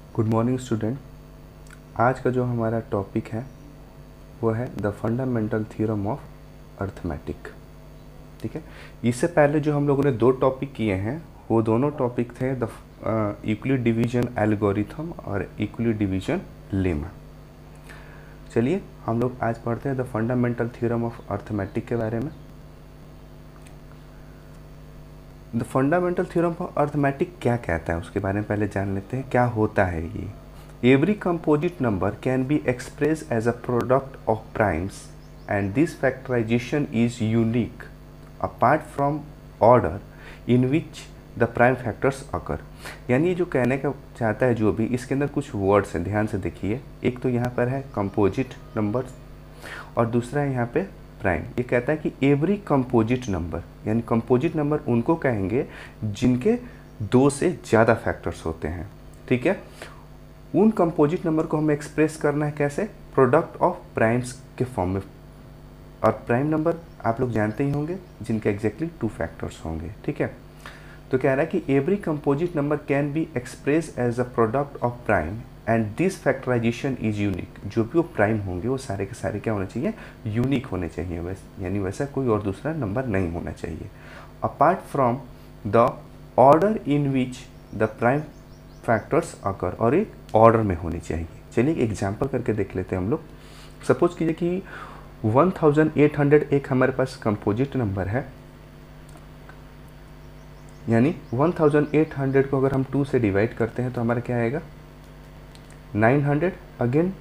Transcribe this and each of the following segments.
Good morning student. आज का जो हमारा टॉपिक है वो है the fundamental theorem of arithmetic. ठीक है, इससे पहले जो हम लोगों ने दो टॉपिक किए हैं वो दोनों टॉपिक थे द यूक्लिड डिवीजन एल्गोरिथम और यूक्लिड डिवीजन लेमा। चलिए हम लोग आज पढ़ते हैं the fundamental theorem of arithmetic के बारे में। The fundamental theorem of arithmetic क्या कहता है उसके बारे में पहले जान लेते हैं, क्या होता है ये। Every composite number can be express as a product of primes and this factorisation is unique apart from order in which the prime factors occur. यानी जो कहने का चाहता है जो भी, इसके अंदर कुछ वर्ड्स हैं, ध्यान से देखिए। एक तो यहाँ पर है कंपोजिट नंबर और दूसरा है यहाँ पे प्राइम। ये कहता है कि एवरी कंपोजिट नंबर, यानी कंपोजिट नंबर उनको कहेंगे जिनके दो से ज़्यादा फैक्टर्स होते हैं। ठीक है, उन कंपोजिट नंबर को हमें एक्सप्रेस करना है कैसे, प्रोडक्ट ऑफ प्राइम्स के फॉर्म में। और प्राइम नंबर आप लोग जानते ही होंगे जिनके एग्जैक्टली 2 फैक्टर्स होंगे। ठीक है, तो कह रहा है कि every composite number can be express as a product of prime and this factorisation is unique. जो भी वो प्राइम होंगे वो सारे के सारे क्या होने चाहिए, यूनिक होने चाहिए, यानी वैसा कोई और दूसरा नंबर नहीं होना चाहिए। Apart from the order in which the prime factors occur, और एक ऑर्डर में होनी चाहिए। चलिए एक एग्जाम्पल करके देख लेते हैं हम लोग। सपोज कीजिए कि 1800 एक हमारे पास कंपोजिट नंबर है, यानी 1800 को अगर हम 2 से डिवाइड करते हैं तो हमारा क्या आएगा 900 अगेन,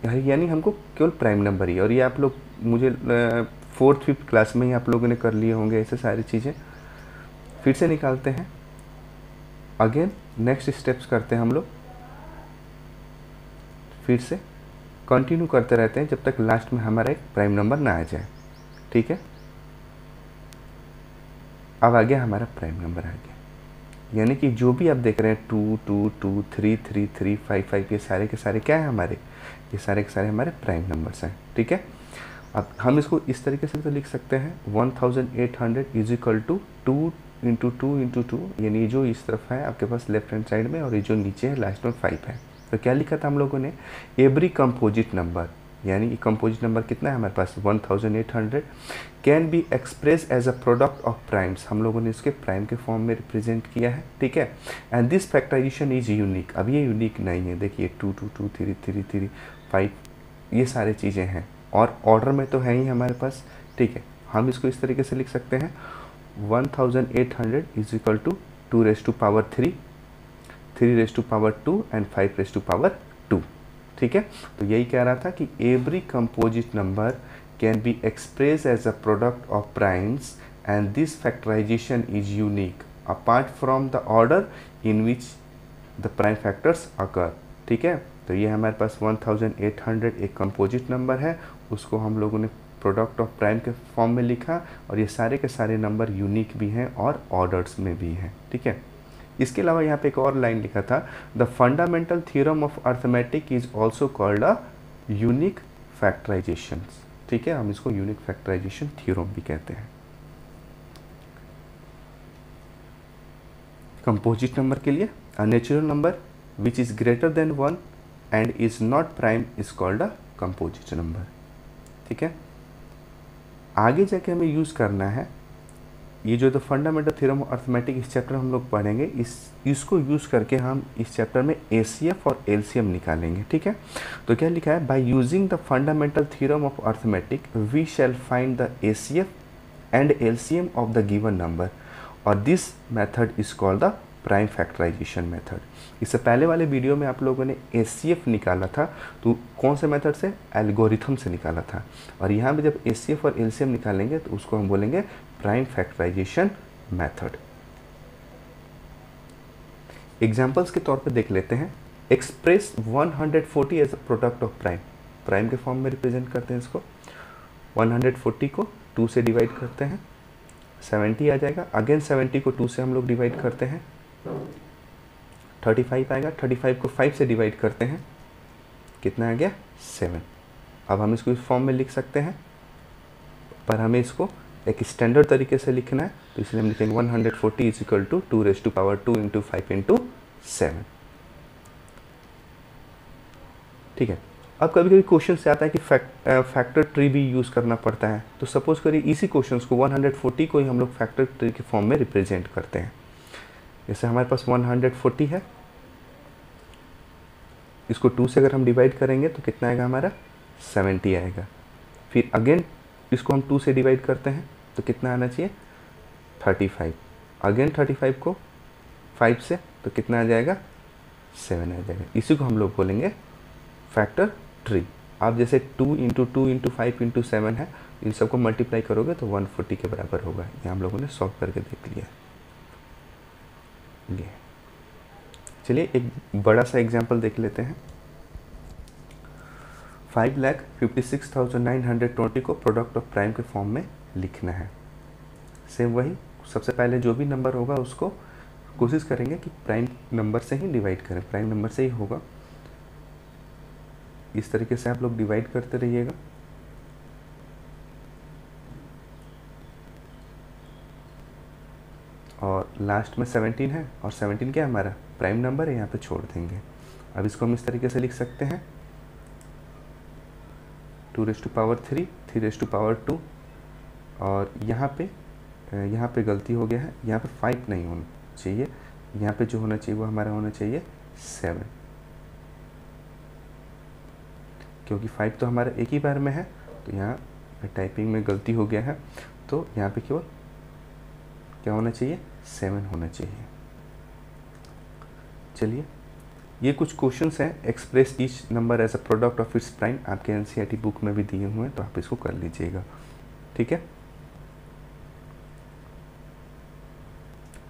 यानी हमको केवल प्राइम नंबर ही। और ये आप लोग मुझे 4th 5th क्लास में ही आप लोगों ने कर लिए होंगे ऐसे सारी चीज़ें। फिर से निकालते हैं, अगेन नेक्स्ट स्टेप्स करते हैं हम लोग, फिर से कंटिन्यू करते रहते हैं जब तक लास्ट में हमारा एक प्राइम नंबर ना आ जाए। ठीक है, अब आ गया हमारा प्राइम नंबर आ गया, यानी कि जो भी आप देख रहे हैं 2 2 2 3 3 3 5 5, ये सारे के सारे क्या है हमारे, ये सारे के सारे हमारे प्राइम नंबर्स हैं। ठीक है, अब हम इसको इस तरीके से तो लिख सकते हैं 1800 is equal to 2 into 2 into 2, यानी जो इस तरफ है आपके पास लेफ्ट हैंड साइड में और ये जो नीचे है लास्ट में 5 है। तो क्या लिखा था हम लोगों ने, एवरी कंपोजिट नंबर, यानी कंपोजिट नंबर कितना है हमारे पास 1800, can be express as a product of primes. हम लोगों ने इसके प्राइम के फॉर्म में रिप्रेजेंट किया है। ठीक है, and this factorisation is unique. अब ये यूनिक नहीं है, देखिए 2 2 2 3 3 3 5, ये सारी चीज़ें हैं और ऑर्डर में तो है ही हमारे पास। ठीक है, हम इसको इस तरीके से लिख सकते हैं 1800 is equal to 2 raise to power 3, 3 raise to power 2 and 5 raise to power 2। ठीक है, तो यही कह रहा था कि every composite number can be express as a product of primes and this factorisation is unique apart from the order in which the prime factors occur. ठीक है, तो ये हमारे पास 1800 एक कंपोजिट नंबर है, उसको हम लोगों ने प्रोडक्ट ऑफ प्राइम के फॉर्म में लिखा, और ये सारे के सारे नंबर यूनिक भी हैं और ऑर्डर्स में भी हैं। ठीक है, इसके अलावा यहाँ पे एक और लाइन लिखा था, the fundamental theorem of arithmetic is also called a unique factorisation. ठीक है, हम इसको यूनिक फैक्टराइजेशन थ्योरम भी कहते हैं। कंपोजिट नंबर के लिए a natural number which is greater than 1 and is not prime is called a composite number. ठीक है, आगे जाके हमें यूज़ करना है ये जो the fundamental theorem of arithmetic, इस चैप्टर हम लोग पढ़ेंगे, इसको यूज़ करके हम इस चैप्टर में एसीएफ और एलसीएम निकालेंगे। ठीक है, तो क्या लिखा है, by using the fundamental theorem of arithmetic we shall find the HCF and LCM of the given number, और this method is called the prime factorisation method. इससे पहले वाले वीडियो में आप लोगों ने एसीएफ निकाला था, तो कौन से मेथड से, एल्गोरिथम से निकाला था, और यहाँ पे जब एसीएफ और एलसीएम निकालेंगे तो उसको हम बोलेंगे प्राइम फैक्टराइजेशन मेथड। एग्जांपल्स के तौर पे देख लेते हैं। Express 140 as a product of prime, prime के फॉर्म में रिप्रेजेंट करते हैं इसको। 140 को 2 से डिवाइड करते हैं, 70 आ जाएगा। अगेन 70 को 2 से हम लोग डिवाइड करते हैं, 35 आएगा। 35 को 5 से डिवाइड करते हैं, कितना आ गया 7। अब हम इसको इस फॉर्म में लिख सकते हैं, पर हमें इसको एक स्टैंडर्ड तरीके से लिखना है, तो इसलिए हम लिखेंगे 140 is equal to 2 raise to power 2 into 5 into 7। ठीक है। अब कभी कभी क्वेश्चन से आता है कि फैक्टर ट्री भी यूज़ करना पड़ता है, तो सपोज करिए इसी क्वेश्चन को 140 को ही हम लोग फैक्टर ट्री के फॉर्म में रिप्रेजेंट करते हैं। जैसे हमारे पास 140 है, इसको 2 से अगर हम डिवाइड करेंगे तो कितना आएगा हमारा 70 आएगा। फिर अगेन इसको हम 2 से डिवाइड करते हैं तो कितना आना चाहिए 35। अगेन 35 को 5 से तो कितना आ जाएगा 7 आ जाएगा। इसी को हम लोग बोलेंगे फैक्टर ट्री। आप जैसे 2 इंटू 2 इंटू 5 इंटू 7 है, इन सबको मल्टीप्लाई करोगे तो 140 के बराबर होगा। ये हम लोगों ने सॉल्व करके देख लिया। ये चलिए एक बड़ा सा एग्जांपल देख लेते हैं। 5,56,920 को प्रोडक्ट ऑफ प्राइम के फॉर्म में लिखना है। सेम वही, सबसे पहले जो भी नंबर होगा उसको कोशिश करेंगे कि प्राइम नंबर से ही डिवाइड करें, प्राइम नंबर से ही होगा। इस तरीके से आप लोग डिवाइड करते रहिएगा। और लास्ट में 17 है और 17 क्या है हमारा प्राइम नंबर है, यहाँ पे छोड़ देंगे। अब इसको हम इस तरीके से लिख सकते हैं 2⁻3, 3⁻2 और यहाँ पे गलती हो गया है, यहाँ पे 5 नहीं होना चाहिए, यहाँ पे जो होना चाहिए वो हमारा होना चाहिए 7, क्योंकि 5 तो हमारा एक ही बार में है, तो यहाँ टाइपिंग में गलती हो गया है, तो यहाँ पे केवल क्या होना चाहिए 7 होना चाहिए। चलिए ये कुछ क्वेश्चंस हैं, express each number as a product of its prime, आपके एनसीईआरटी बुक में भी दिए हुए हैं, तो आप इसको कर लीजिएगा। ठीक है।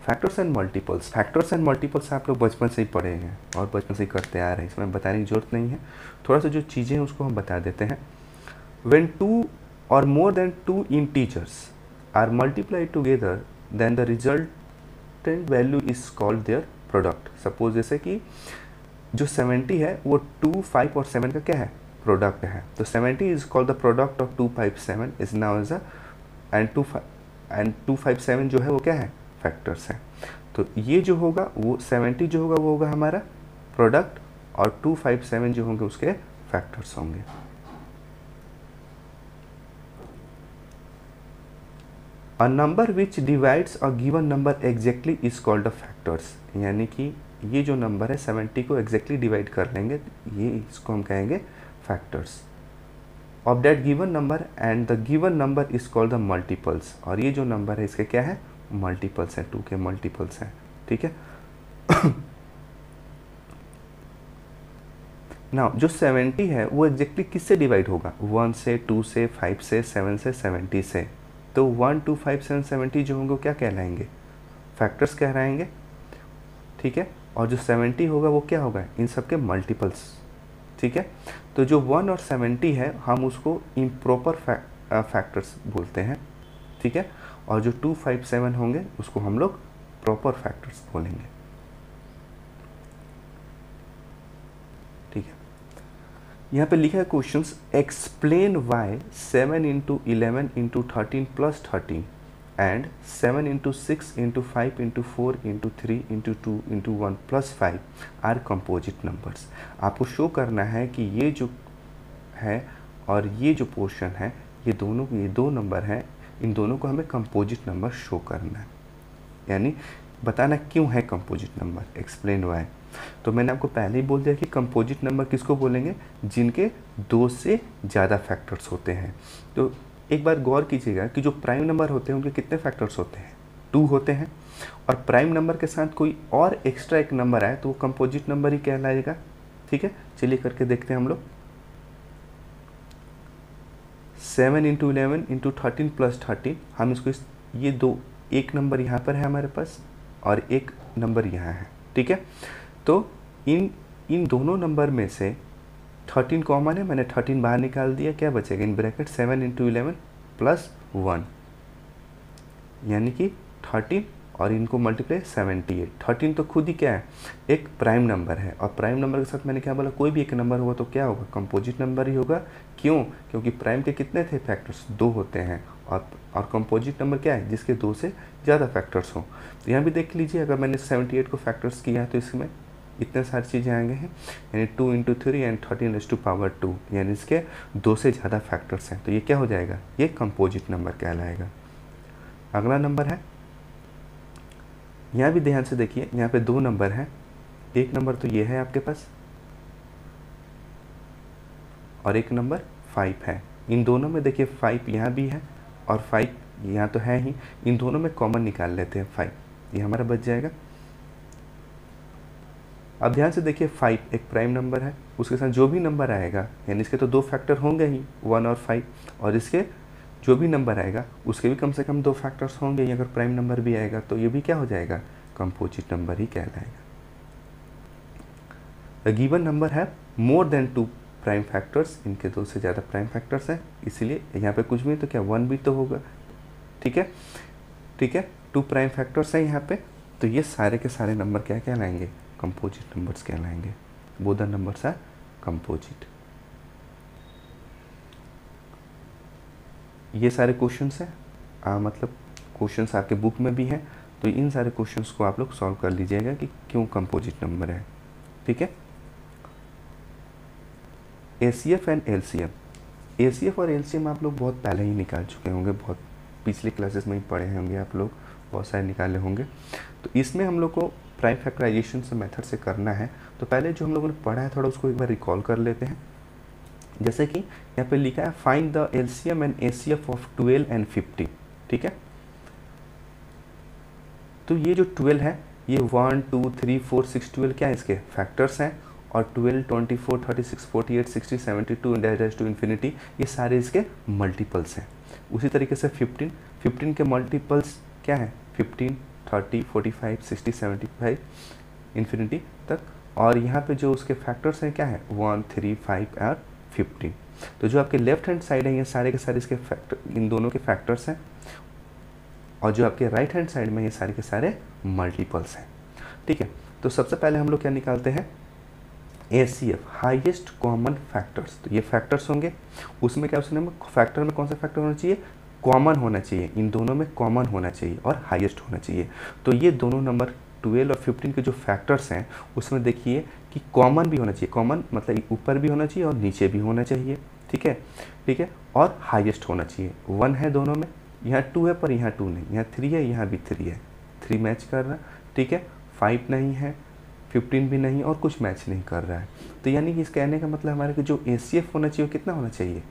Factors and multiples, factors and multiples आप लोग बचपन से ही पढ़े हैं और बचपन से ही करते आ रहे हैं, इसमें बताने की जरूरत नहीं है। थोड़ा सा जो चीज़ें हैं उसको हम बता देते हैं। व्हेन 2 और more than 2 integers are multiplied together then the resultant value is called their product. Suppose जैसे कि जो 70 है वो 2, 5 और 7 का क्या है प्रोडक्ट है, तो 70 is called the product of 2, 5, 7 is now as a and 2, 5, 7 जो है वो क्या है फैक्टर्स हैं। तो ये जो होगा वो 70 जो होगा वो होगा हमारा प्रोडक्ट और 2, 5, 7 जो होंगे उसके फैक्टर्स होंगे। A number which divides a given number exactly is called a factors, यानी कि ये जो नंबर है 70 को एग्जैक्टली डिवाइड कर लेंगे, ये इसको हम कहेंगे factors of that given number and the given number is called the multiples, और ये जो नंबर है इसके क्या है मल्टीपल्स हैं, 2 के मल्टीपल्स हैं। ठीक है। नाउ जो 70 है वो एग्जैक्टली किससे डिवाइड होगा 1 से, 2 से, 5 से, 7 से, 70 से, तो 1, 2, 5, 7, 70 जो होंगे वो क्या कहलाएंगे फैक्टर्स कहलाएंगे। ठीक है। और जो 70 होगा वो क्या होगा इन सब के मल्टीपल्स। ठीक है। तो जो 1 और 70 है हम उसको इम्प्रॉपर फैक्टर्स बोलते हैं। ठीक है। और जो 2, 5, 7 होंगे उसको हम लोग प्रॉपर फैक्टर्स बोलेंगे। ठीक है। यहाँ पे लिखा है questions, explain why 7 into 11 into 13 plus 13 and 7 into 6 into 5 into 4 into 3 into 2 into 1 plus 5 are composite numbers. आपको शो करना है कि ये जो है और ये जो पोर्शन है ये दोनों, ये 2 नंबर हैं, इन दोनों को हमें कंपोजिट नंबर शो करना है, यानी बताना क्यों है कंपोजिट नंबर, एक्सप्लेन वाई। तो मैंने आपको पहले ही बोल दिया कि कंपोजिट नंबर किसको बोलेंगे जिनके 2 से ज़्यादा फैक्टर्स होते हैं। तो एक बार गौर कीजिएगा कि जो प्राइम नंबर होते हैं उनके कितने फैक्टर्स होते हैं 2 होते हैं, और प्राइम नंबर के साथ कोई और एक्स्ट्रा एक नंबर आए तो वो कंपोजिट नंबर ही कहलाएगा। ठीक है। चलिए करके देखते हैं हम लोग। 7 इंटू 11 इंटू 13 प्लस 13, हम इसको ये 2, एक नंबर यहाँ पर है हमारे पास और एक नंबर यहाँ है। ठीक है। तो इन दोनों नंबर में से 13 कॉमन है, मैंने 13 बाहर निकाल दिया, क्या बचेगा इन ब्रैकेट 7 इंटू 11 प्लस 1, यानी कि 13 और इनको मल्टीप्लाई 78। 13 तो खुद ही क्या है एक प्राइम नंबर है, और प्राइम नंबर के साथ मैंने क्या बोला कोई भी एक नंबर होगा तो क्या होगा कंपोजिट नंबर ही होगा। क्यों? क्योंकि प्राइम के कितने थे फैक्टर्स 2 होते हैं, और कंपोजिट नंबर क्या है जिसके 2 से ज़्यादा फैक्टर्स हों। तो यहाँ भी देख लीजिए, अगर मैंने 78 को फैक्टर्स किया है तो इसमें इतने सारी चीज़ें आएंगे हैं, यानी 2 इंटू 3 एंड 13⁻², यानी इसके 2 से ज़्यादा फैक्टर्स हैं। तो ये क्या हो जाएगा, ये कंपोजिट नंबर कहलाएगा। अगला नंबर है, यहाँ भी ध्यान से देखिए, यहाँ पे 2 नंबर हैं। एक नंबर तो ये है आपके पास और एक नंबर 5 है। इन दोनों में देखिए 5 यहाँ भी है और 5 यहाँ तो है ही, इन दोनों में कॉमन निकाल लेते हैं 5, ये हमारा बच जाएगा। अब ध्यान से देखिए 5 एक प्राइम नंबर है, उसके साथ जो भी नंबर आएगा, यानी इसके तो 2 फैक्टर होंगे ही, 1 और 5, और इसके जो भी नंबर आएगा उसके भी कम से कम 2 फैक्टर्स होंगे। अगर प्राइम नंबर भी आएगा तो ये भी क्या हो जाएगा, कंपोजिट नंबर ही कहलाएगा। द गिवन नंबर है मोर देन 2 प्राइम फैक्टर्स, इनके 2 से ज़्यादा प्राइम फैक्टर्स हैं, इसीलिए यहाँ पे कुछ भी तो क्या 1 भी तो होगा। ठीक है, ठीक है, 2 प्राइम फैक्टर्स हैं यहाँ पे, तो ये सारे के सारे नंबर क्या कहलाएंगे, कंपोजिट नंबर्स कहलाएंगे। Both the numbers are composite. ये सारे क्वेश्चंस हैं, मतलब क्वेश्चंस आपके बुक में भी हैं, तो इन सारे क्वेश्चंस को आप लोग सॉल्व कर लीजिएगा कि क्यों कंपोजिट नंबर है। ठीक है, ACF एंड LCM, ACF और LCM आप लोग बहुत पहले ही निकाल चुके होंगे, बहुत पिछले क्लासेस में ही पढ़े होंगे आप लोग, बहुत सारे निकाले होंगे। तो इसमें हम लोग को प्राइम फैक्टराइजेशन से मेथड से करना है, तो पहले जो हम लोगों ने पढ़ा है थोड़ा उसको एक बार रिकॉल कर लेते हैं। जैसे कि यहाँ पे लिखा है find the LCM and ACF of 12 and 50। ठीक है, तो ये जो 12 है ये 1 2 3 4 6 12 क्या है, इसके फैक्टर्स हैं, और 12 24 36 48 60 72 डैश टू इन्फिनिटी ये सारे इसके मल्टीपल्स हैं। उसी तरीके से 15 के मल्टीपल्स क्या है, 15 30 45 60 75 इन्फिनिटी तक, और यहाँ पे जो उसके फैक्टर्स हैं क्या है 1 3 5 और 15। तो जो आपके लेफ्ट हैंड साइड है ये सारे के सारे इसके फैक्टर, इन दोनों के फैक्टर्स हैं, और जो आपके राइट हैंड साइड में ये सारे के सारे मल्टीपल्स हैं। ठीक है, तो सबसे पहले हम लोग क्या निकालते हैं, ACF हाईएस्ट कॉमन फैक्टर्स। तो ये फैक्टर्स होंगे, उसमें क्या उसने फैक्टर में कौन सा फैक्टर होना चाहिए, कॉमन होना चाहिए, इन दोनों में कॉमन होना चाहिए और हाईएस्ट होना चाहिए। तो ये दोनों नंबर 12 और 15 के जो फैक्टर्स हैं उसमें देखिए कि कॉमन भी होना चाहिए, कॉमन मतलब ऊपर भी होना चाहिए और नीचे भी होना चाहिए। ठीक है, ठीक है, और हाईएस्ट होना चाहिए। 1 है दोनों में, यहाँ 2 है पर यहाँ 2 नहीं, यहाँ 3 है यहाँ भी 3 है, 3 मैच कर रहा है। ठीक है, 5 नहीं है, 15 भी नहीं, और कुछ मैच नहीं कर रहा है। तो यानी कि इस कहने का मतलब हमारे को जो ACF होना चाहिए कितना होना चाहिए,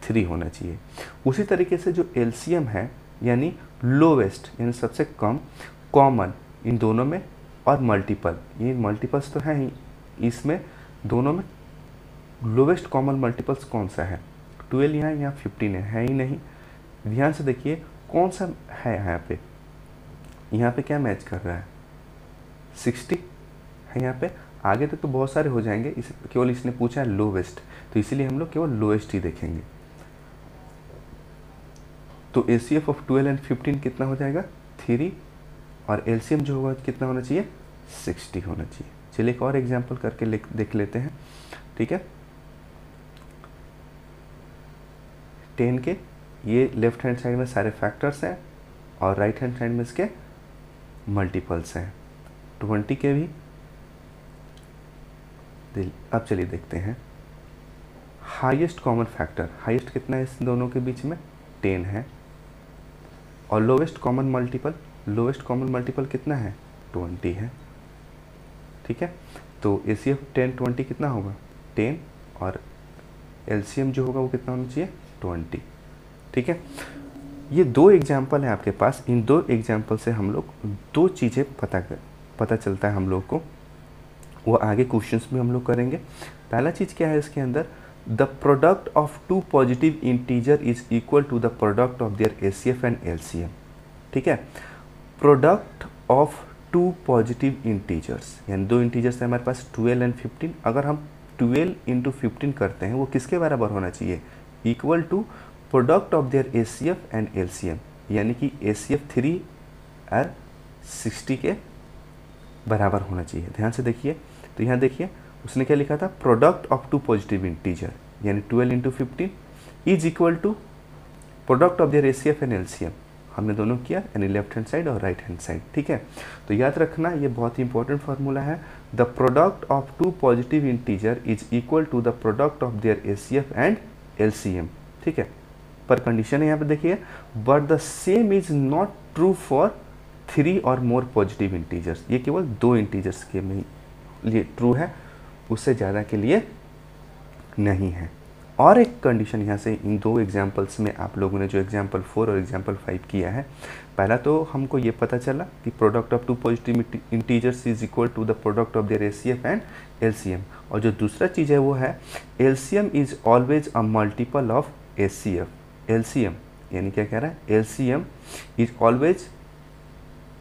3 होना चाहिए। उसी तरीके से जो LCM है यानी लोवेस्ट यानी सबसे कम कॉमन इन दोनों में, और मल्टीपल, ये मल्टीपल्स तो हैं ही, इसमें दोनों में लोवेस्ट कॉमन मल्टीपल्स कौन सा है, 12 यहाँ यहाँ 15 है ही नहीं। ध्यान से देखिए कौन सा है यहाँ पे क्या मैच कर रहा है, 60 है यहाँ पे। आगे तक तो बहुत सारे हो जाएंगे, इस केवल इसने पूछा है लोवेस्ट, तो इसीलिए हम लोग केवल लोवेस्ट ही देखेंगे। तो ACF ऑफ 12 एंड 15 कितना हो जाएगा 3, और LCM जो होगा कितना होना चाहिए 60 होना चाहिए। चलिए एक और एग्जाम्पल करके देख लेते हैं। ठीक है, 10 के ये लेफ्ट हैंड साइड में सारे फैक्टर्स हैं और राइट हैंड साइड में इसके मल्टीपल्स हैं। 20 के भी, अब चलिए देखते हैं हाईएस्ट कॉमन फैक्टर, हाईएस्ट कितना है इस दोनों के बीच में 10 है, और लोवेस्ट कॉमन मल्टीपल कितना है 20 है। ठीक है, तो ACF 10 20 कितना होगा 10, और LCM जो होगा वो कितना होना चाहिए 20। ठीक है, ये 2 एग्जाम्पल हैं आपके पास, इन 2 एग्जाम्पल से हम लोग 2 चीज़ें पता चलता है हम लोग को, वो आगे क्वेश्चंस में हम लोग करेंगे। पहला चीज़ क्या है इसके अंदर, the product of 2 positive integer is equal to the product of their ACF and LCM। ठीक है, प्रोडक्ट ऑफ 2 पॉजिटिव इंटीजर्स, यानी 2 इंटीजर्स है हमारे पास 12 एंड 15, अगर हम 12 इंटू 15 करते हैं वो किसके बराबर होना चाहिए, equal to product of their ACF and LCM, यानी कि ACF 3 और 60 के बराबर होना चाहिए। ध्यान से देखिए, तो यहाँ देखिए उसने क्या लिखा था, प्रोडक्ट ऑफ 2 पॉजिटिव इंटीजर यानी 12 into 15 is equal to product of their ACF and LCM। हमने दोनों किया, यानी लेफ्ट हैंड साइड और राइट हैंड साइड, ठीक है। तो याद रखना ये बहुत ही इंपॉर्टेंट फार्मूला है, the product of two positive integer is equal to the product of their HCF and LCM, ठीक है। पर कंडीशन है यहाँ पे देखिए, but the same is not true for 3 और मोर पॉजिटिव इंटीजर्स, ये केवल 2 इंटीजर्स के लिए ट्रू है, उससे ज़्यादा के लिए नहीं है। और एक कंडीशन यहाँ से इन 2 एग्जाम्पल्स में आप लोगों ने जो एग्जाम्पल 4 और एग्जाम्पल 5 किया है, पहला तो हमको ये पता चला कि product of 2 positive integers is equal to the product of their HCF and LCM, और जो दूसरा चीज़ है वो है LCM is always a multiple of HCF. LCM यानी क्या कह रहा है, LCM is always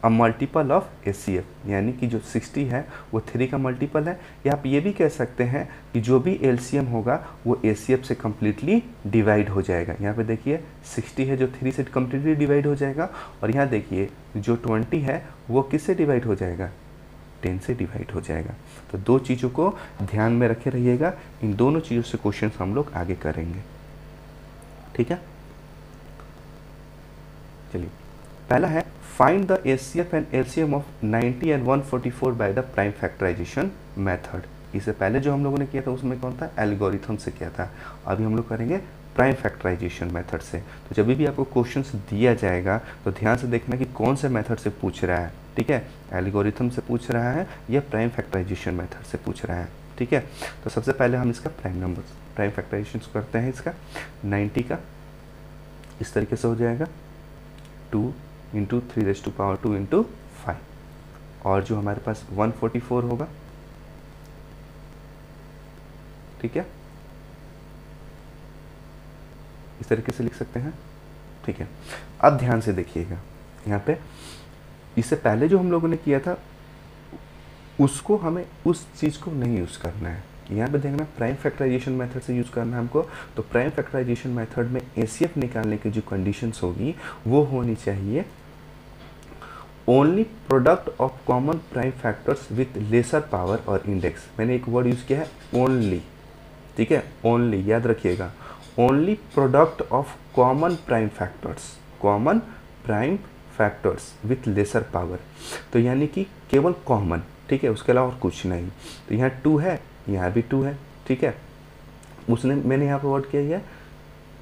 a multiple of HCF, यानी कि जो 60 है वो 3 का मल्टीपल है, या आप ये भी कह सकते हैं कि जो भी एलसीएम होगा वो एचसीएफ से कम्प्लीटली डिवाइड हो जाएगा। यहाँ पे देखिए 60 है जो 3 से कम्प्लीटली डिवाइड हो जाएगा, और यहाँ देखिए जो 20 है वो किससे डिवाइड हो जाएगा, 10 से डिवाइड हो जाएगा। तो 2 चीज़ों को ध्यान में रखे रहिएगा, इन दोनों चीज़ों से क्वेश्चन हम लोग आगे करेंगे, ठीक है। चलिए पहला है find the HCF and LCM of 90 and 144 by the prime factorisation method. इससे पहले जो हम लोगों ने किया था उसमें कौन था, एल्गोरिथम से किया था, अभी हम लोग करेंगे प्राइम फैक्टराइजेशन मेथड से। तो जब भी आपको क्वेश्चंस दिया जाएगा तो ध्यान से देखना कि कौन से मेथड से पूछ रहा है, ठीक है, एल्गोरिथम से पूछ रहा है या प्राइम फैक्टराइजेशन मेथड से पूछ रहा है, ठीक है। तो सबसे पहले हम इसका प्राइम फैक्टराइजेशन करते हैं। इसका 90 का इस तरीके से हो जाएगा 2 इंटू 3⁻² इंटू 5, और जो हमारे पास 144 होगा, ठीक है, इस तरीके से लिख सकते हैं, ठीक है। अब ध्यान से देखिएगा यहाँ पे, इससे पहले जो हम लोगों ने किया था उसको हमें उस चीज़ को नहीं यूज़ करना है, यहाँ पे देखना प्राइम फैक्टराइजेशन मेथड से यूज़ करना है हमको। तो प्राइम फैक्टराइजेशन मेथड में एचसीएफ निकालने की जो कंडीशंस होगी वो होनी चाहिए only product of common prime factors with lesser power और इंडेक्स। मैंने एक वर्ड यूज़ किया है ओनली, ठीक है, ओनली याद रखिएगा, only product of common prime factors with lesser power, तो यानी कि केवल कॉमन, ठीक है, उसके अलावा और कुछ नहीं। तो यहाँ 2 है, यहाँ भी 2 है, ठीक है, मैंने यहाँ पर वर्ड किया है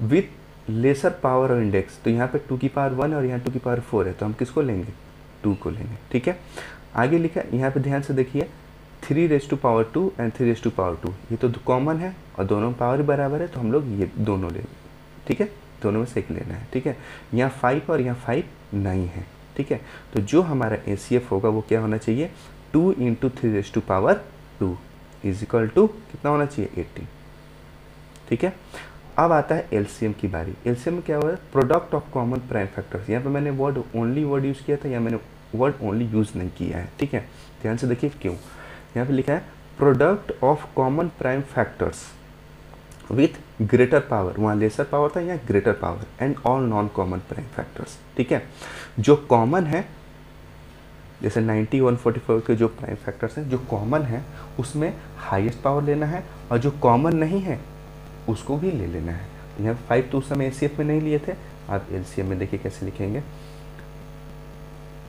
विथ लेसर पावर और इंडेक्स, तो यहाँ पे 2 की पावर 1 और यहाँ 2 की पावर 4 है, तो हम किसको लेंगे, 2 को लेंगे, ठीक है। आगे लिखा यहाँ पे ध्यान से देखिए 3⁻² एंड 3⁻², ये तो कॉमन है और दोनों पावर बराबर है, तो हम लोग ये दोनों लेंगे, ठीक है, दोनों में से एक लेना है, ठीक है। यहाँ 5 और यहाँ 5 नहीं है, ठीक है, तो जो हमारा एचसीएफ होगा वो क्या होना चाहिए, 2 इंटू 3⁻² इज इक्वल टू कितना होना चाहिए, 18, ठीक है। अब आता है एलसीएम की बारी। एलसीएम में क्या हुआ है, product of common prime factors. यहाँ पे मैंने वर्ड यूज़ किया था, या मैंने वर्ड ओनली यूज़ नहीं किया है, ठीक है, ध्यान से देखिए क्यों। यहाँ पे लिखा है product of common prime factors with greater power, वहाँ लेसर पावर था, यहाँ greater power, and all non common prime factors, ठीक है। जो कॉमन है जैसे 90 144 के जो प्राइम फैक्टर्स हैं, जो कॉमन है उसमें हाईएस्ट पावर लेना है, और जो कॉमन नहीं है उसको भी ले लेना है। यहाँ 5 तो उस समय एचसीएफ में नहीं लिए थे, आप एलसीएम में देखिए कैसे लिखेंगे।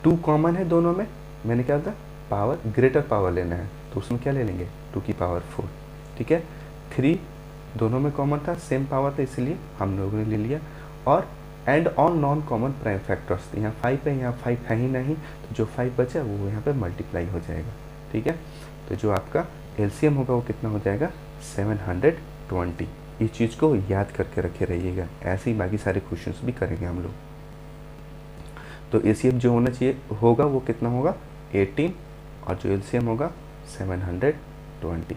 2 कॉमन है दोनों में, मैंने क्या था पावर ग्रेटर पावर लेना है, तो उसमें क्या ले लेंगे 2 की पावर 4, ठीक है। 3 दोनों में कॉमन था, सेम पावर था, इसलिए हम लोगों ने ले लिया। और and on non common prime factors, यहाँ 5 है, यहाँ 5 है ही नहीं, तो जो 5 बचा वो यहाँ पे मल्टीप्लाई हो जाएगा, ठीक है। तो जो आपका एलसीएम होगा वो कितना हो जाएगा 720। इस चीज़ को याद करके रखे रहिएगा, ऐसे ही बाकी सारे क्वेश्चंस भी करेंगे हम लोग। तो एचसीएफ जो होना चाहिए होगा वो कितना होगा 18, और जो एलसीएम होगा 720।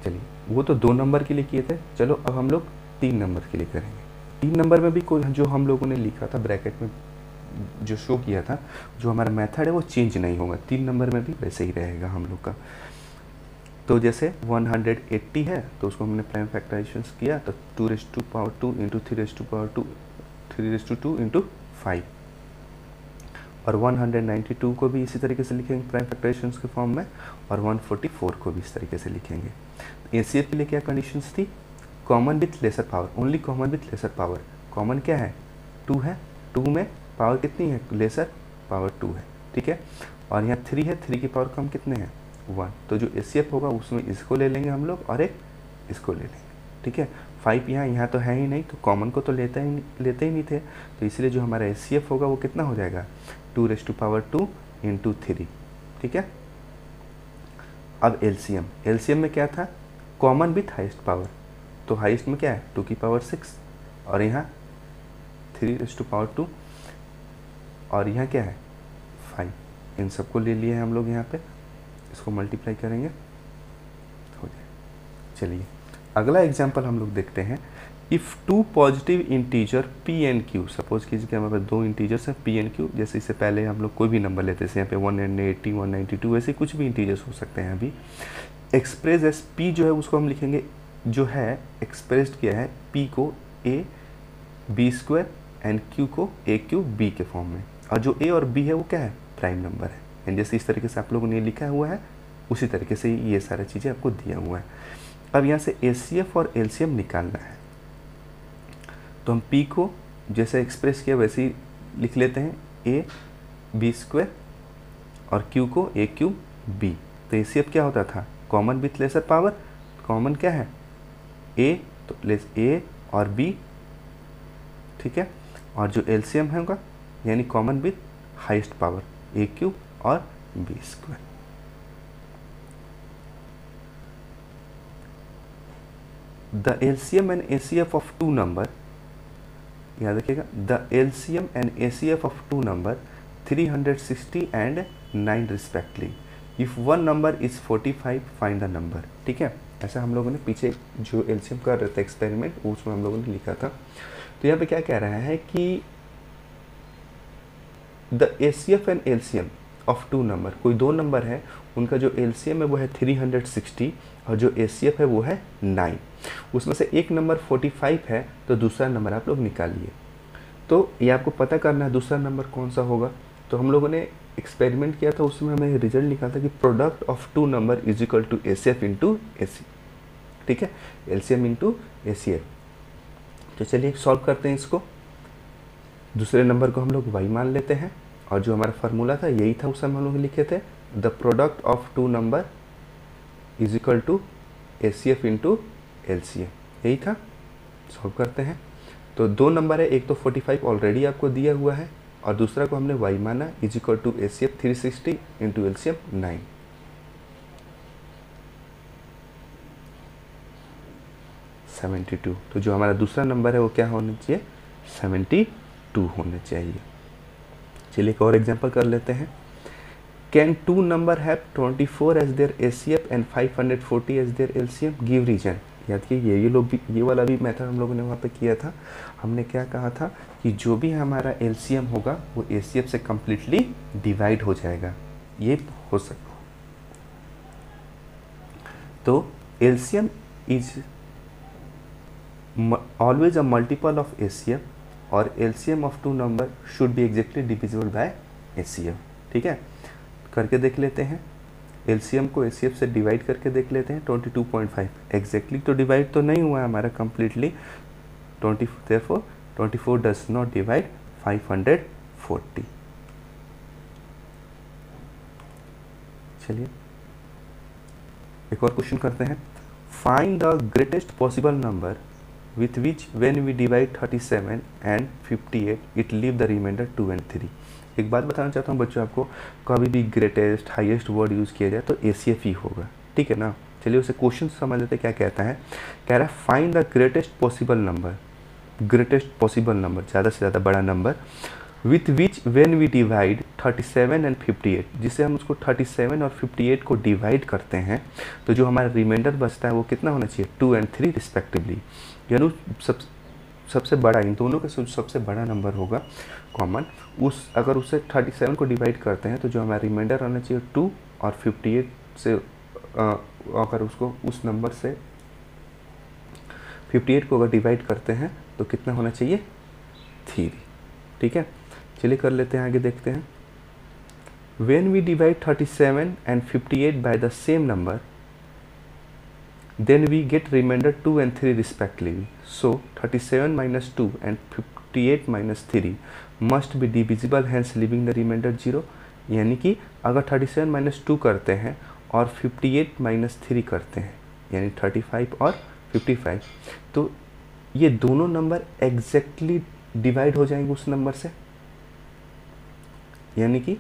चलिए वो तो 2 नंबर के लिए किए थे, चलो अब हम लोग 3 नंबर के लिए करेंगे। 3 नंबर में भी कोई जो हम लोगों ने लिखा था ब्रैकेट में जो शो किया था, जो हमारा मेथड है वो चेंज नहीं होगा, 3 नंबर में भी वैसे ही रहेगा हम लोग का। तो जैसे 180 है तो उसको हमने प्राइम फैक्टराइजेशन किया, तो 2⁻² इंटू 3⁻2 इंटू 5, और 192 को भी इसी तरीके से लिखेंगे प्राइम फैक्टराइजेशन के फॉर्म में, और 144 को भी इस तरीके से लिखेंगे। एचसीएफ के लिए क्या कंडीशंस थी, common with lesser power, only common with lesser power, common क्या है, 2 है, 2 में पावर कितनी है, लेसर पावर 2 है, ठीक है। और यहाँ 3 है, 3 की पावर कम कितने हैं, 1। तो जो एचसीएफ होगा उसमें इसको ले लेंगे हम लोग और एक इसको ले लेंगे, ठीक है। 5 यहाँ तो है ही नहीं, तो कॉमन को तो लेते ही नहीं थे, तो इसलिए जो हमारा एचसीएफ होगा वो कितना हो जाएगा, 2⁻² × 3, ठीक है। अब एलसीएम में क्या था, कॉमन विथ हाईएस्ट पावर, तो हाईएस्ट में क्या है 2⁶, और यहाँ 3⁻², और यहाँ क्या है 5। इन सबको ले लिए हैं हम लोग, यहाँ पे इसको मल्टीप्लाई करेंगे हो जाए। चलिए अगला एग्जांपल हम लोग देखते हैं। If 2 positive integer p and q, suppose कीजिए कि हमारे पास 2 इंटीजर्स हैं p एंड q, जैसे इससे पहले हम लोग कोई भी नंबर लेते हैं, यहाँ पे 180, 192, ऐसे कुछ भी इंटीजर्स हो सकते हैं। अभी एक्सप्रेस एस p जो है उसको हम लिखेंगे, जो है एक्सप्रेस्ड किया है p को a² एंड q को a³ के फॉर्म में, और जो a और b है वो क्या है, प्राइम नंबर है। एंड जैसे इस तरीके से आप लोगों ने लिखा हुआ है उसी तरीके से ये सारी चीज़ें आपको दिया हुआ है। अब यहाँ से एचसीएफ और एलसीएम निकालना है, तो हम p को जैसे एक्सप्रेस किया वैसे ही लिख लेते हैं, a² और q को a³b। तो एचसीएफ क्या होता था, common with lesser power, common क्या है a, तो लेस a और b, ठीक है। और जो एलसीएम होगा यानी common with highest power, a³ और b²। The LCM and ACF of 2 number, याद रखिएगा, the LCM and ACF of 2 number 360 and 9 respectively. If one number is 45 find the number, ठीक है। ऐसा हम लोगों ने पीछे जो एलसीएम कर रहे थे एक्सपेरिमेंट, उसमें हम लोगों ने लिखा था। तो यहाँ पे क्या कह रहा है कि the HCF and LCM of 2 number, कोई 2 नंबर है, उनका जो एलसीएम है वो है 360 और जो एसीएफ है वो है 9। उसमें से एक नंबर 45 है, तो दूसरा नंबर आप लोग निकालिए। तो ये आपको पता करना है दूसरा नंबर कौन सा होगा। तो हम लोगों ने एक्सपेरिमेंट किया था, उसमें हमें रिजल्ट निकाला था कि product of 2 number is equal to HCF into AC, ठीक है, एलसीएम इंटू एसीएफ। तो चलिए सॉल्व करते हैं इसको। दूसरे नंबर को हम लोग y मान लेते हैं, और जो हमारा फार्मूला था यही था, उस समय हम लोग लिखे थे, the product of 2 number is equal to HCF into LCM, यही था। सॉल्व करते हैं। तो 2 नंबर है, एक तो 45 ऑलरेडी आपको दिया हुआ है, और दूसरा को हमने y माना, is equal to HCF 360 into LCM 9। तो जो हमारा दूसरा नंबर है वो क्या होना चाहिए, 72 होना चाहिए। चलिए एक और एग्जांपल कर लेते हैं। Can 2 number have 24 as their HCF and 540 as their LCM, give reason. याद कीजिए ये लोग भी, ये वाला भी मेथड हम लोगों ने वहाँ पे किया था। हमने क्या कहा था कि जो भी हमारा एलसीएम होगा वो एसीएफ से कम्प्लीटली डिवाइड हो जाएगा, ये हो सकता। तो LCM is always a multiple of ACF और LCM of 2 number should be exactly divisible by ACF, ठीक है। करके देख लेते हैं, LCM को ACF से डिवाइड करके देख लेते हैं। 22.5 एग्जैक्टली तो डिवाइड तो नहीं हुआ है हमारा कम्प्लीटली, 24 डज नॉट डिवाइड 540। चलिए एक और क्वेश्चन करते हैं। Find the greatest possible number with which when we divide 37 and 58 it leave the remainder 2 and 3। एक बात बताना चाहता हूँ बच्चों आपको, कभी भी ग्रेटेस्ट हाईएस्ट वर्ड यूज़ किया जाए तो एसीएफ ही होगा, ठीक है ना। चलिए उसे क्वेश्चन समझ लेते क्या कहता है। कह रहा है find the greatest possible number, greatest possible number, ज़्यादा से ज़्यादा बड़ा number, with which when we divide 37 and 58, जिससे हम उसको 37 और 58 को डिवाइड करते हैं तो जो हमारा रिमाइंडर बचता है वो कितना होना चाहिए, 2 and 3 रिस्पेक्टिवली। यानी सबसे बड़ा, इन दोनों का सबसे बड़ा नंबर होगा कॉमन, उस अगर उससे 37 को डिवाइड करते हैं तो जो हमारा रिमाइंडर आना चाहिए 2, और 58 से अगर उसको उस नंबर से 58 को अगर डिवाइड करते हैं तो कितना होना चाहिए, 3, ठीक है। चलिए कर लेते हैं, आगे देखते हैं। When we divide 37 and 58 by the same number then we get remainder 2 and 3 respectively. So 37 minus 2 and 58 minus 3 must be divisible, hence leaving the remainder 0. यानी कि अगर 37 माइनस 2 करते हैं और 58 माइनस 3 करते हैं यानी 35 और 55, तो ये दोनों नंबर एग्जैक्टली डिवाइड हो जाएंगे उस नंबर से, यानी कि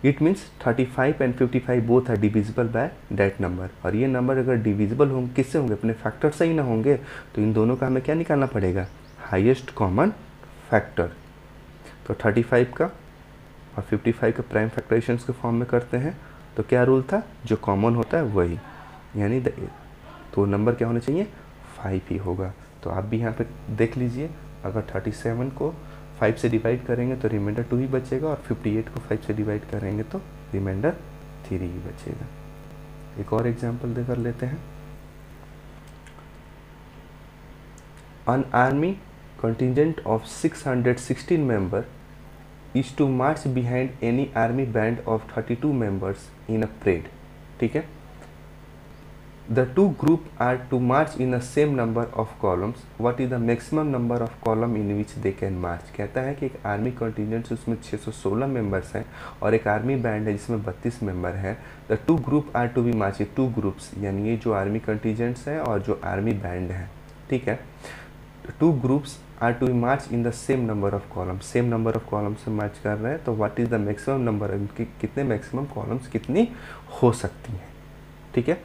it means 35 and 55 both are divisible by that number. और ये नंबर अगर डिविजिबल होंगे किससे होंगे, अपने फैक्टर से ही ना होंगे, तो इन दोनों का हमें क्या निकालना पड़ेगा, हाईएस्ट कॉमन फैक्टर। तो 35 का और 55 का प्राइम फैक्टराइजेशंस के फॉर्म में करते हैं, तो क्या रूल था, जो कॉमन होता है वही, यानी तो नंबर क्या होना चाहिए, 5 ही होगा। तो आप भी यहाँ पे देख लीजिए, अगर 37 को 5 से डिवाइड करेंगे तो रिमाइंडर 2 ही बचेगा, और 58 को 5 से डिवाइड करेंगे तो रिमाइंडर 3 ही बचेगा। एक और एग्जांपल देकर लेते हैं। An army contingent of 616 members is to march behind any army band of 32 members in a parade। ठीक है, the two groups are to march in the same number of columns। what is the maximum number of column in which they can march। कहता है कि एक army contingent उसमें 616 members हैं और एक आर्मी बैंड है जिसमें 32 मेंबर हैं। The two group are to be march, two groups यानी ये जो आर्मी कंटिजेंट्स हैं और जो आर्मी बैंड है, ठीक है, two groups are to be march in the same number of column, same number of column से मार्च कर रहे हैं। तो what is the maximum number, इनकी कितने मैक्सिमम कॉलम्स कितनी हो सकती हैं, ठीक है,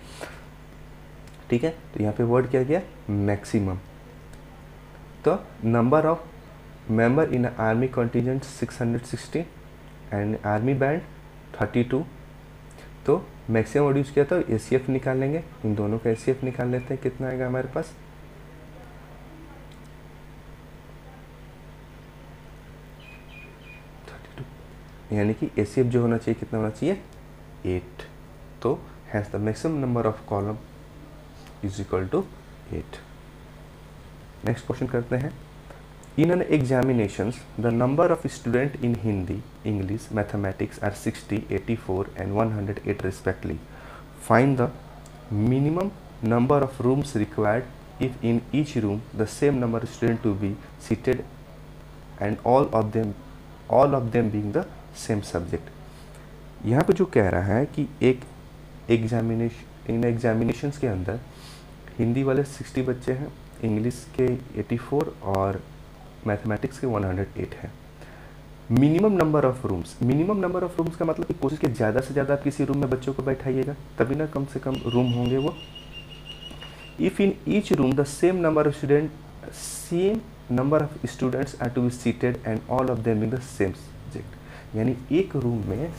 ठीक है। तो यहाँ पे वर्ड क्या गया, मैक्सिमम। तो number of member in army contingent 616 and army band 32। तो मैक्सिमम रिड्यूस किया तो एसीएफ निकालेंगे, इन दोनों का एसीएफ निकाल लेते हैं, कितना आएगा हमारे पास, यानी कि एसीएफ जो होना चाहिए कितना होना चाहिए, 8। तो has the maximum number of column is equal to 8। Next question करते हैं। In an examinations the number of student in Hindi, English, mathematics are 60, 84 and 108 respectively. Find the minimum number of rooms required if in each room the same number of student to be seated and all of them being the same subject. यहाँ पे जो कह रहा है कि एक examinations के अंदर हिंदी वाले 60 बच्चे हैं, इंग्लिश के 84 और मैथमेटिक्स के 108 है। Minimum number of rooms, minimum number of rooms का मतलब कि कोशिश के ज़्यादा से ज़्यादा आप किसी रूम में बच्चों को बैठाइएगा, तभी ना कम से कम रूम होंगे वो। If in each room the same number of students are to be seated and all of them in the same subject, यानी एक रूम में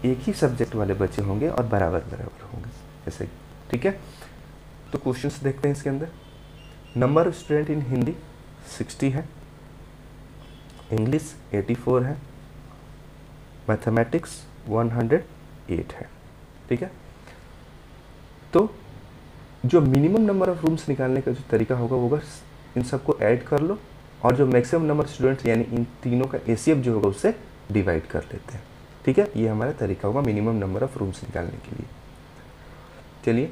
एक ही सब्जेक्ट वाले बच्चे होंगे और बराबर बराबर होंगे ऐसे, ठीक है। तो क्वेश्चंस देखते हैं इसके अंदर। Number of student in Hindi 60 है, इंग्लिश 84 है, मैथमेटिक्स 108 है, ठीक है। तो जो मिनिमम नंबर ऑफ रूम्स निकालने का जो तरीका होगा वो बस इन सबको ऐड कर लो और जो मैक्सिमम नंबर स्टूडेंट्स यानी इन तीनों का एसीएफ जो होगा उससे डिवाइड कर लेते हैं, ठीक है। ये हमारा तरीका होगा मिनिमम नंबर ऑफ रूम्स निकालने के लिए। चलिए,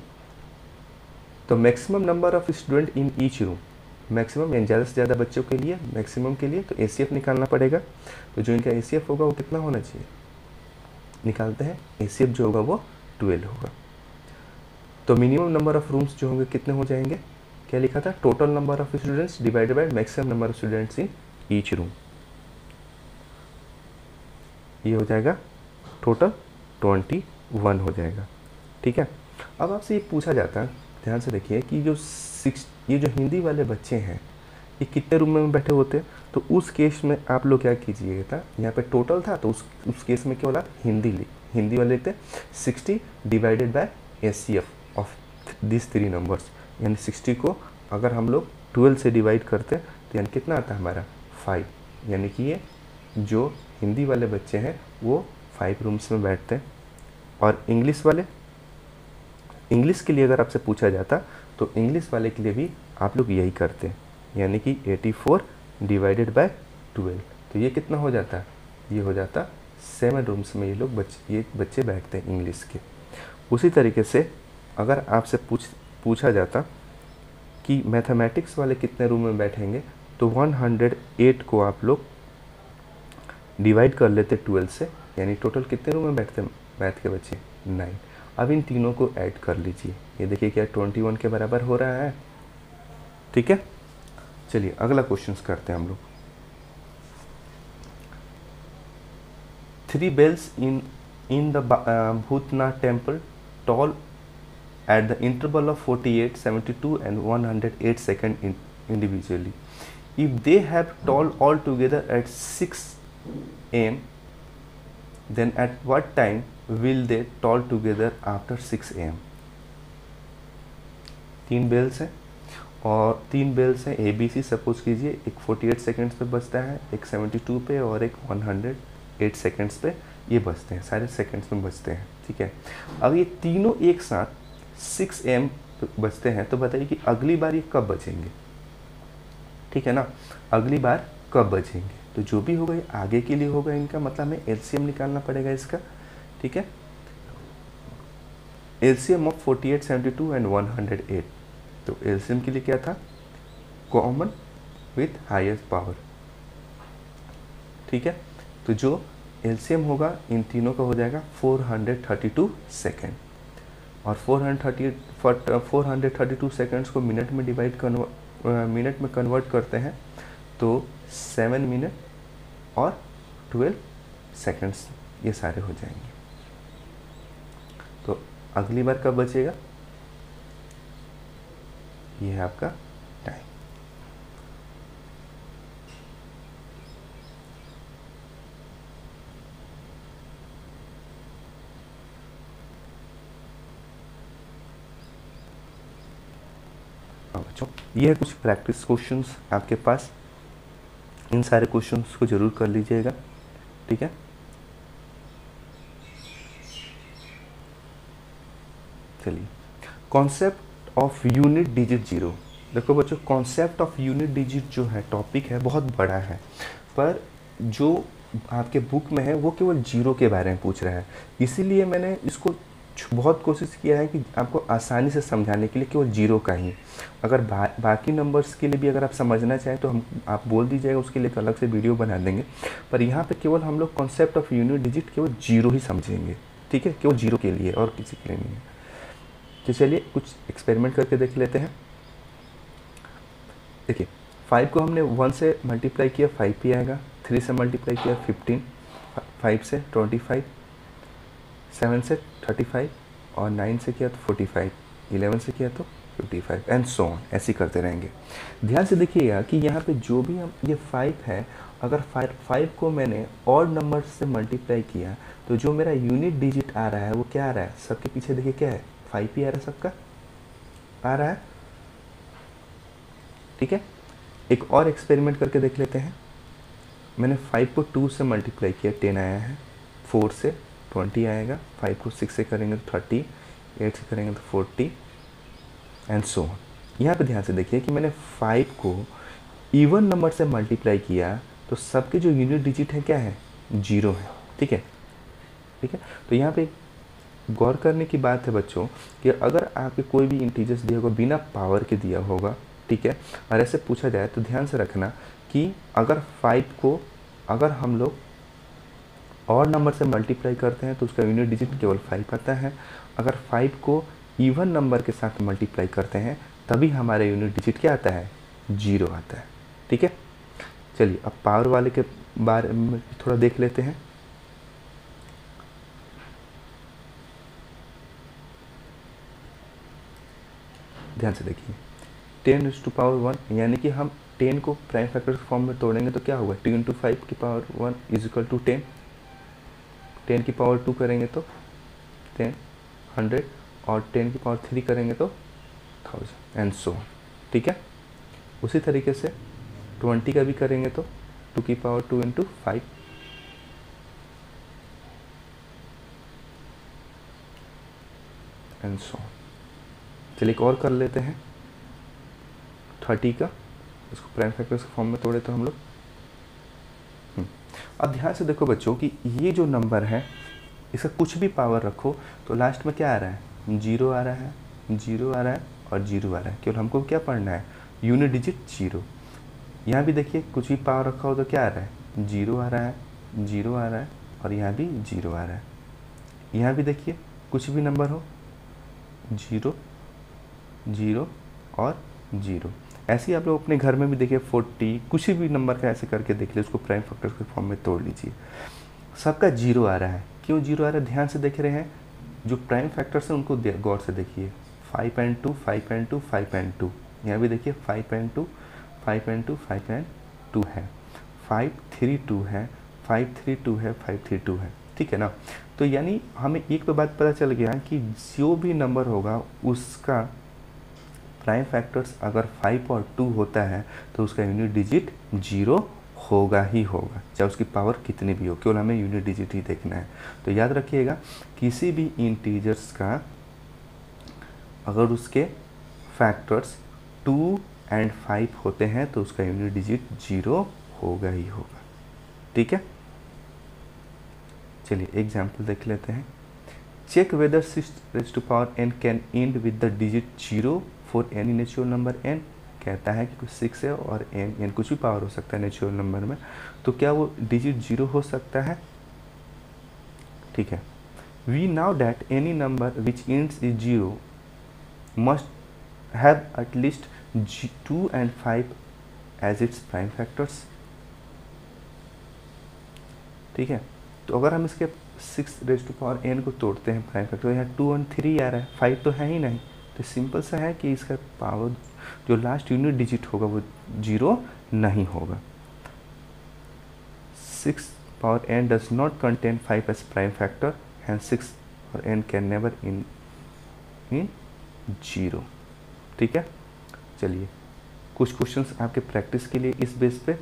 तो maximum number of student in each room, maximum यानी ज़्यादा से ज़्यादा बच्चों के लिए, मैक्सिमम के लिए तो एसीएफ निकालना पड़ेगा। तो जो इनका एसीएफ होगा वो कितना होना चाहिए, निकालते हैं। एसीएफ जो होगा वो 12 होगा। तो मिनिमम नंबर ऑफ रूम्स जो होंगे कितने हो जाएंगे, क्या लिखा था, total number of students divided by maximum number of students in each room, ये हो जाएगा टोटल 21 हो जाएगा, ठीक है। अब आपसे ये पूछा जाता है, ध्यान से देखिए कि ये जो हिंदी वाले बच्चे हैं ये कितने रूम में बैठे होते हैं। तो उस केस में आप लोग क्या कीजिएगा था, यहाँ पे टोटल था तो उस केस में क्या बोला, हिंदी वाले लिखते 60 divided by ACF of this 3 numbers, यानी 60 को अगर हम लोग 12 से डिवाइड करते हैं तो यानी कितना आता है हमारा 5, यानी कि ये जो हिंदी वाले बच्चे हैं वो 5 रूम्स में बैठते हैं। और इंग्लिश के लिए अगर आपसे पूछा जाता तो इंग्लिश वाले के लिए भी आप लोग यही करते हैं, यानी कि 84 डिवाइडेड बाय 12, तो ये कितना हो जाता है, ये हो जाता 7 रूम्स में ये बच्चे बैठते हैं इंग्लिश के। उसी तरीके से अगर आपसे पूछा जाता कि मैथमेटिक्स वाले कितने रूम में बैठेंगे, तो 108 को आप लोग डिवाइड कर लेते 12 से, यानी टोटल कितने रूम में बैठते मैथ के बच्चे 9। अब इन तीनों को ऐड कर लीजिए, ये देखिए क्या 21 के बराबर हो रहा है। ठीक है, चलिए अगला क्वेश्चन करते हैं हम लोग। 3 bells in the Bhutnath temple toll at the interval of 48, 72 and 108 seconds individually. If they have toll all together at 6 am, then at what time will they toll together after 6 am? 3 bells हैं और 3 bells हैं ABC। Suppose कीजिए एक 48 seconds पे बजता है, एक 72 पे और एक 108 सेकेंड्स पे ये बजते हैं, सारे सेकेंड्स में बजते हैं। ठीक है, अब ये तीनों एक साथ 6 am बजते हैं, तो बताइए कि अगली बार ये कब बजेंगे। ठीक है ना, अगली बार कब बजेंगे, तो जो भी होगा ये आगे के लिए होगा इनका, मतलब हमें LCM निकालना पड़ेगा इसका। ठीक है, LCM ऑफ 48, 72 एंड 108, तो LCM के लिए क्या था, कॉमन विथ हाईएस्ट पावर। ठीक है, तो जो LCM होगा इन तीनों का हो जाएगा 432 सेकेंड, और 432 सेकेंड्स को मिनट में मिनट में कन्वर्ट करते हैं तो 7 मिनट और 12 सेकेंड्स ये सारे हो जाएंगे। तो अगली बार कब बचेगा, ये है आपका टाइम। बच्चों ये है कुछ प्रैक्टिस क्वेश्चंस आपके पास, इन सारे क्वेश्चंस को जरूर कर लीजिएगा। ठीक है, चलिए concept of unit digit zero. देखो बच्चों, कॉन्सेप्ट ऑफ यूनिट डिजिट जो है टॉपिक है बहुत बड़ा है, पर जो आपके बुक में है वो केवल जीरो के बारे में पूछ रहा है, इसीलिए मैंने इसको बहुत कोशिश किया है कि आपको आसानी से समझाने के लिए केवल जीरो का ही। अगर बाकी नंबर्स के लिए भी अगर आप समझना चाहें तो आप बोल दीजिएगा, उसके लिए एक अलग से वीडियो बना देंगे, पर यहाँ पे केवल हम लोग कॉन्सेप्ट ऑफ यूनिट डिजिट केवल जीरो ही समझेंगे। ठीक है, केवल जीरो के लिए और किसी के लिए नहीं है। तो चलिए कुछ एक्सपेरिमेंट करके देख लेते हैं। देखिए 5 को हमने 1 से मल्टीप्लाई किया 5 पे आएगा, 3 से मल्टीप्लाई किया 15, 5 से 25, 7 से 35 और 9 से किया तो 45, 11 से किया तो 55 एंड सो ऑन, ऐसे करते रहेंगे। ध्यान से देखिएगा कि यहाँ पे जो भी हम ये 5 है, अगर 5 को मैंने और नंबर से मल्टीप्लाई किया तो जो मेरा यूनिट डिजिट आ रहा है वो क्या आ रहा है, सबके पीछे देखिए क्या है, 5 ही आ रहा है, सबका आ रहा है। ठीक है, एक और एक्सपेरिमेंट करके देख लेते हैं। मैंने 5 को 2 से मल्टीप्लाई किया 10 आया है, 4 से 20 आएगा, 5 को 6 से करेंगे तो 30, 8 से करेंगे तो 40 एंड सो ऑन। यहाँ पे ध्यान से देखिए कि मैंने 5 को इवन नंबर से मल्टीप्लाई किया तो सबके जो यूनिट डिजिट है क्या है, जीरो है। ठीक है, ठीक है, तो यहाँ पे गौर करने की बात है बच्चों कि अगर आपके कोई भी इंटीजर्स दिया होगा बिना पावर के दिया होगा, ठीक है, और ऐसे पूछा जाए तो ध्यान से रखना कि अगर 5 को अगर हम लोग और नंबर से मल्टीप्लाई करते हैं तो उसका यूनिट डिजिट केवल 5 आता है। अगर 5 को इवन नंबर के साथ मल्टीप्लाई करते हैं तभी हमारा यूनिट डिजिट क्या आता है, जीरो आता है। ठीक है, चलिए अब पावर वाले के बारे में थोड़ा देख लेते हैं। ध्यान से देखिए 10⁻1 यानी कि हम 10 को प्राइम फैक्टर फॉर्म में तोड़ेंगे तो क्या होगा, 2 × 5 की पावर 1 = 10, 10 की पावर 2 करेंगे तो 10, 100 और 10 की पावर 3 करेंगे तो 1000 एंड सो। ठीक है, उसी तरीके से 20 का भी करेंगे तो 2 की पावर 2 × 5 एंड सो। चलिए एक और कर लेते हैं 30 का, इसको प्राइम फैक्टर्स के फॉर्म में तोड़े तो हम लोग। अब ध्यान से देखो बच्चों कि ये जो नंबर है इसका कुछ भी पावर रखो तो लास्ट में क्या आ रहा है, जीरो आ रहा है, जीरो आ रहा है और 0 आ रहा है, केवल हमको क्या पढ़ना है, यूनिट डिजिट 0। यहाँ भी देखिए कुछ भी पावर रखा हो तो क्या आ रहा है, 0 आ रहा है, 0 आ रहा है, और यहाँ भी 0 आ रहा है। यहाँ भी देखिए कुछ भी नंबर हो, 0 0 और 0। ऐसे ही आप लोग अपने घर में भी देखिए 40 कुछ भी नंबर का ऐसे करके देख लीजिए, उसको प्राइम फैक्टर्स के फॉर्म में तोड़ लीजिए। सबका 0 आ रहा है, क्यों 0 आ रहा है, ध्यान से देख रहे हैं, जो प्राइम फैक्टर्स हैं उनको गौर से देखिए, 5 and 2 5 and 2 5 and 2। यहाँ भी देखिए 5 and 2 5 and 2 5 and 2 है, 5 3 2 है, 5 3 2 है, 5 3 2 है, ठीक है ना। तो यानी हमें एक तो बात पता चल गया कि जो भी नंबर होगा उसका प्राइम फैक्टर्स अगर 5 और 2 होता है तो उसका यूनिट डिजिट 0 होगा ही होगा, चाहे उसकी पावर कितनी भी हो, केवल हमें यूनिट डिजिट ही देखना है। तो याद रखिएगा, किसी भी इंटीजर्स का अगर उसके फैक्टर्स 2 and 5 होते हैं तो उसका यूनिट डिजिट 0 होगा ही होगा, ठीक है। चलिए एग्जाम्पल देख लेते हैं। Check whether 6 raised to power n can end with the digit 0 for any natural number n। कहता है कि कुछ 6 है और n कुछ भी पावर हो सकता है नेचुरल नंबर में, तो क्या वो डिजिट 0 हो सकता है, ठीक है। We now that any number which ends is 0 must have at least 2 and 5 as its prime factors, ठीक है। तो अगर हम इसके 6 raised to power n को तोड़ते हैं प्राइम फैक्टर, यहाँ 2 और 3 आ रहा है, 5 तो है ही नहीं, तो सिंपल सा है कि इसका पावर जो लास्ट यूनिट डिजिट होगा वो 0 नहीं होगा। 6 power n does not contain 5 as prime factor and 6 power n can never in 0, ठीक है। चलिए कुछ क्वेश्चंस आपके प्रैक्टिस के लिए इस बेस पे